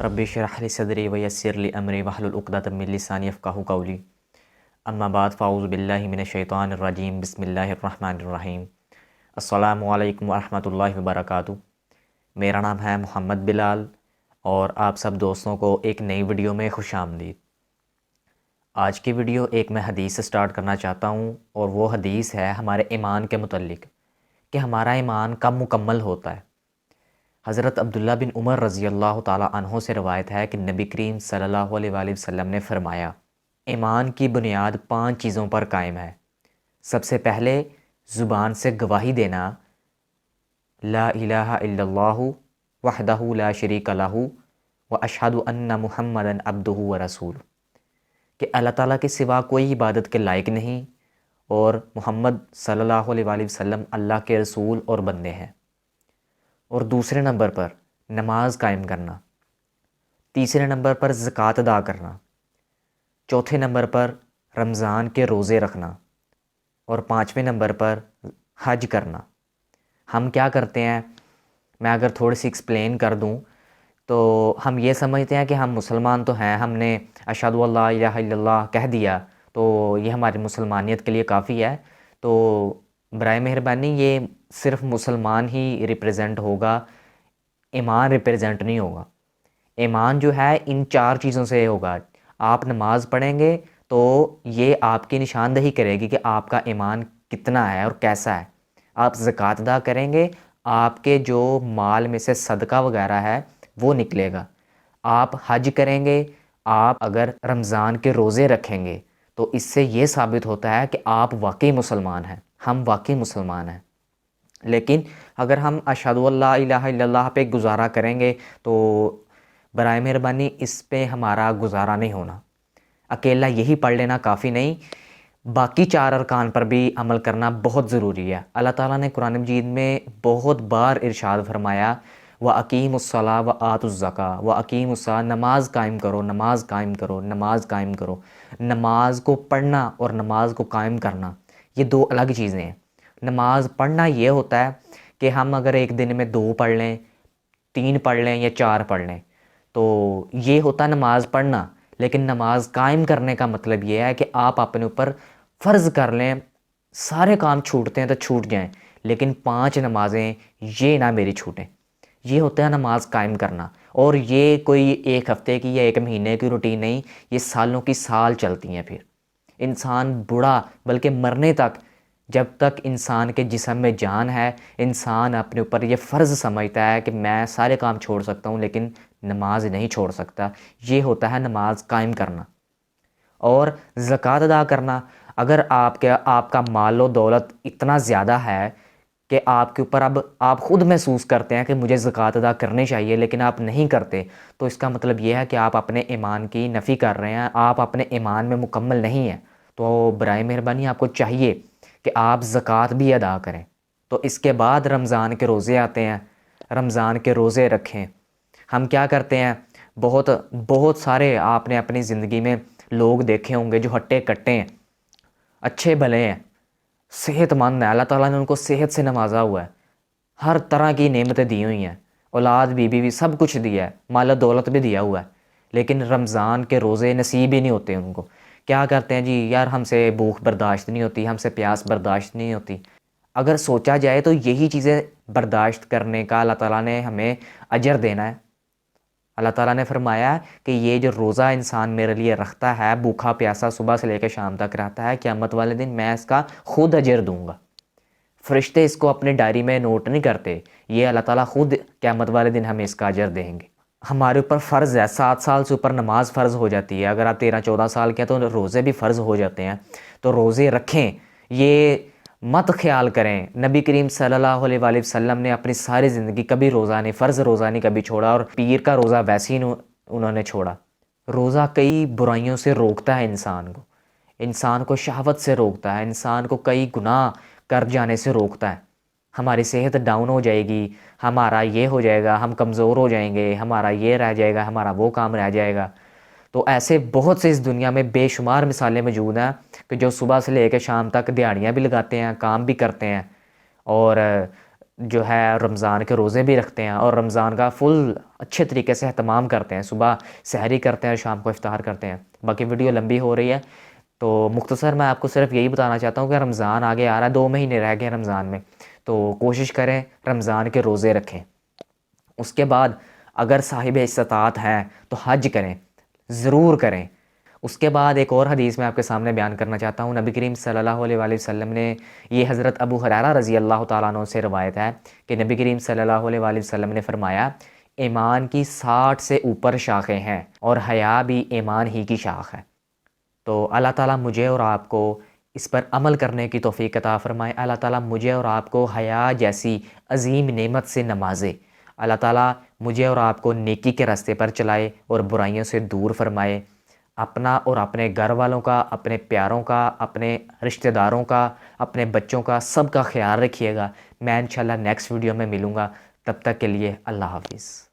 رب اشرح لی صدری ویسر لی امری واحلل عقدۃ من لسانی یفقہوا قولی اما بعد فاعوذ باللہ من الشیطان الرجیم بسم اللہ الرحمن الرحیم السلام علیکم ورحمۃ اللہ وبرکاتہ۔ میرا نام ہے محمد بلال اور آپ سب دوستوں کو ایک نئی ویڈیو میں خوش آمدید۔ آج کی ویڈیو ایک میں حدیث سے سٹارٹ کرنا چاہتا ہوں اور وہ حدیث ہے ہمارے ایمان کے متعلق کہ ہمارا ایمان کب مکمل ہوتا ہے۔ حضرت عبداللہ بن عمر رضی اللہ تعالیٰ عنہ سے روایت ہے کہ نبی کریم صلی اللہ علیہ وآلہ وسلم نے فرمایا، ایمان کی بنیاد 5 چیزوں پر قائم ہے۔ سب سے پہلے زبان سے گواہی دینا، لا الہ الا اللہ وحدہ لا شریک لہ واشہد ان محمدا عبدہ ورسولہ، کہ اللہ تعالیٰ کے سوا کوئی عبادت کے لائق نہیں اور محمد صلی اللہ علیہ وآلہ وسلم اللہ کے رسول اور بندے ہیں۔ اور دوسرے نمبر پر نماز قائم کرنا، تیسرے نمبر پر زکوٰۃ ادا کرنا، چوتھے نمبر پر رمضان کے روزے رکھنا اور 5ویں نمبر پر حج کرنا۔ ہم کیا کرتے ہیں، میں اگر تھوڑی سی ایکسپلین کر دوں تو ہم یہ سمجھتے ہیں کہ ہم مسلمان تو ہیں، ہم نے اشہد ان لا الہ الا اللہ کہہ دیا تو یہ ہماری مسلمانیت کے لیے کافی ہے۔ تو برائے مہربانی یہ صرف مسلمان ہی ریپرزینٹ ہوگا، ایمان ریپرزینٹ نہیں ہوگا۔ ایمان جو ہے ان 4 چیزوں سے ہوگا۔ آپ نماز پڑھیں گے تو یہ آپ کی نشاندہی کرے گی کہ آپ کا ایمان کتنا ہے اور کیسا ہے۔ آپ زکوٰۃ ادا کریں گے، آپ کے جو مال میں سے صدقہ وغیرہ ہے وہ نکلے گا۔ آپ حج کریں گے، آپ اگر رمضان کے روزے رکھیں گے تو اس سے یہ ثابت ہوتا ہے کہ آپ واقعی مسلمان ہیں، ہم واقعی مسلمان ہیں۔ لیکن اگر ہم اشہد ان لا الہ الا اللہ پہ گزارا کریں گے تو برائے مہربانی اس پہ ہمارا گزارا نہیں ہونا۔ اکیلا یہی پڑھ لینا کافی نہیں، باقی 4 ارکان پر بھی عمل کرنا بہت ضروری ہے۔ اللہ تعالیٰ نے قرآن مجید میں بہت بار ارشاد فرمایا، وَأَقِیمُوا الصَّلَاةَ وَآتُوا الزَّکَاۃَ وَأَقِیمُوا الصَّلَاۃَ، نماز قائم کرو، نماز قائم کرو، نماز قائم کرو۔ نماز کو پڑھنا اور نماز کو قائم کرنا یہ 2 الگ چیزیں ہیں۔ نماز پڑھنا یہ ہوتا ہے کہ ہم اگر ایک دن میں 2 پڑھ لیں، 3 پڑھ لیں یا 4 پڑھ لیں تو یہ ہوتا ہے نماز پڑھنا۔ لیکن نماز قائم کرنے کا مطلب یہ ہے کہ آپ اپنے اوپر فرض کر لیں، سارے کام چھوٹتے ہیں تو چھوٹ جائیں لیکن 5 نمازیں یہ نہ میری چھوٹیں۔ یہ ہوتا ہے نماز قائم کرنا، اور یہ کوئی ایک ہفتے کی یا 1 مہینے کی روٹین نہیں، یہ سالوں کی سال چلتی ہیں۔ پھر انسان بوڑھا بلکہ مرنے تک، جب تک انسان کے جسم میں جان ہے، انسان اپنے اوپر یہ فرض سمجھتا ہے کہ میں سارے کام چھوڑ سکتا ہوں لیکن نماز نہیں چھوڑ سکتا۔ یہ ہوتا ہے نماز قائم کرنا۔ اور زکوٰۃ ادا کرنا، اگر آپ کا مال و دولت اتنا زیادہ ہے کہ آپ کے اوپر اب آپ خود محسوس کرتے ہیں کہ مجھے زکوٰۃ ادا کرنی چاہیے لیکن آپ نہیں کرتے، تو اس کا مطلب یہ ہے کہ آپ اپنے ایمان کی نفی کر رہے ہیں، آپ اپنے ایمان میں مکمل نہیں ہیں۔ تو برائے مہربانی آپ کو چاہیے کہ آپ زکوٰۃ بھی ادا کریں۔ تو اس کے بعد رمضان کے روزے آتے ہیں، رمضان کے روزے رکھیں۔ ہم کیا کرتے ہیں، بہت سارے آپ نے اپنی زندگی میں لوگ دیکھے ہوں گے جو ہٹے کٹے ہیں، اچھے بھلے ہیں، صحت مند ہیں، اللہ تعالیٰ نے ان کو صحت سے نوازا ہوا ہے، ہر طرح کی نعمتیں دی ہوئی ہیں، اولاد بیوی بھی سب کچھ دیا ہے، مال و دولت بھی دیا ہوا ہے، لیکن رمضان کے روزے نصیب ہی نہیں ہوتے ان کو۔ کیا کرتے ہیں جی، یار ہم سے بھوک برداشت نہیں ہوتی، ہم سے پیاس برداشت نہیں ہوتی۔ اگر سوچا جائے تو یہی چیزیں برداشت کرنے کا اللہ تعالیٰ نے ہمیں اجر دینا ہے۔ اللہ تعالیٰ نے فرمایا کہ یہ جو روزہ انسان میرے لیے رکھتا ہے، بھوکا پیاسا صبح سے لے کے شام تک رہتا ہے، قیامت والے دن میں اس کا خود اجر دوں گا۔ فرشتے اس کو اپنی ڈائری میں نوٹ نہیں کرتے، یہ اللہ تعالیٰ خود قیامت والے دن ہمیں اس کا اجر دیں گے۔ ہمارے اوپر فرض ہے، 7 سال سے اوپر نماز فرض ہو جاتی ہے، اگر آپ 13-14 سال کے ہیں تو روزے بھی فرض ہو جاتے ہیں، تو روزے رکھیں۔ یہ مت خیال کریں، نبی کریم صلی اللہ علیہ وآلہ وسلم نے اپنی ساری زندگی کبھی روزہ نہیں، فرض روزہ نہیں کبھی چھوڑا، اور پیر کا روزہ ویسے ہی انہوں نے چھوڑا۔ روزہ کئی برائیوں سے روکتا ہے انسان کو شہوت سے روکتا ہے، انسان کو کئی گناہ کر جانے سے روکتا ہے۔ ہماری صحت ڈاؤن ہو جائے گی، ہمارا یہ ہو جائے گا، ہم کمزور ہو جائیں گے، ہمارا یہ رہ جائے گا، ہمارا وہ کام رہ جائے گا۔ تو ایسے بہت سے اس دنیا میں بے شمار مثالیں موجود ہیں کہ جو صبح سے لے کے شام تک دیہڑیاں بھی لگاتے ہیں، کام بھی کرتے ہیں اور جو ہے رمضان کے روزے بھی رکھتے ہیں اور رمضان کا فل اچھے طریقے سے اہتمام کرتے ہیں، صبح سحری کرتے ہیں اور شام کو افطار کرتے ہیں۔ باقی ویڈیو لمبی ہو رہی ہے تو مختصر میں آپ کو صرف یہی بتانا چاہتا ہوں کہ رمضان آگے آ رہا ہے، 2 مہینے رہ گئے ہیں رمضان میں، تو کوشش کریں رمضان کے روزے رکھیں۔ اس کے بعد اگر صاحب استطاعت ہیں تو حج کریں، ضرور کریں۔ اس کے بعد ایک اور حدیث میں آپ کے سامنے بیان کرنا چاہتا ہوں۔ نبی کریم صلی اللہ علیہ وآلہ وسلم نے، یہ حضرت ابو ہریرہ رضی اللہ تعالیٰ عنہ سے روایت ہے کہ نبی کریم صلی اللہ علیہ وآلہ وسلم نے فرمایا، ایمان کی 60 سے اوپر شاخیں ہیں اور حیا بھی ایمان ہی کی شاخ ہے۔ تو اللہ تعالیٰ مجھے اور آپ کو اس پر عمل کرنے کی توفیق عطا فرمائے۔ اللہ تعالیٰ مجھے اور آپ کو حیا جیسی عظیم نعمت سے نوازے۔ اللہ تعالیٰ مجھے اور آپ کو نیکی کے راستے پر چلائے اور برائیوں سے دور فرمائے۔ اپنا اور اپنے گھر والوں کا، اپنے پیاروں کا، اپنے رشتہ داروں کا، اپنے بچوں کا، سب کا خیال رکھیے گا۔ میں انشاءاللہ نیکسٹ ویڈیو میں ملوں گا، تب تک کے لیے اللہ حافظ۔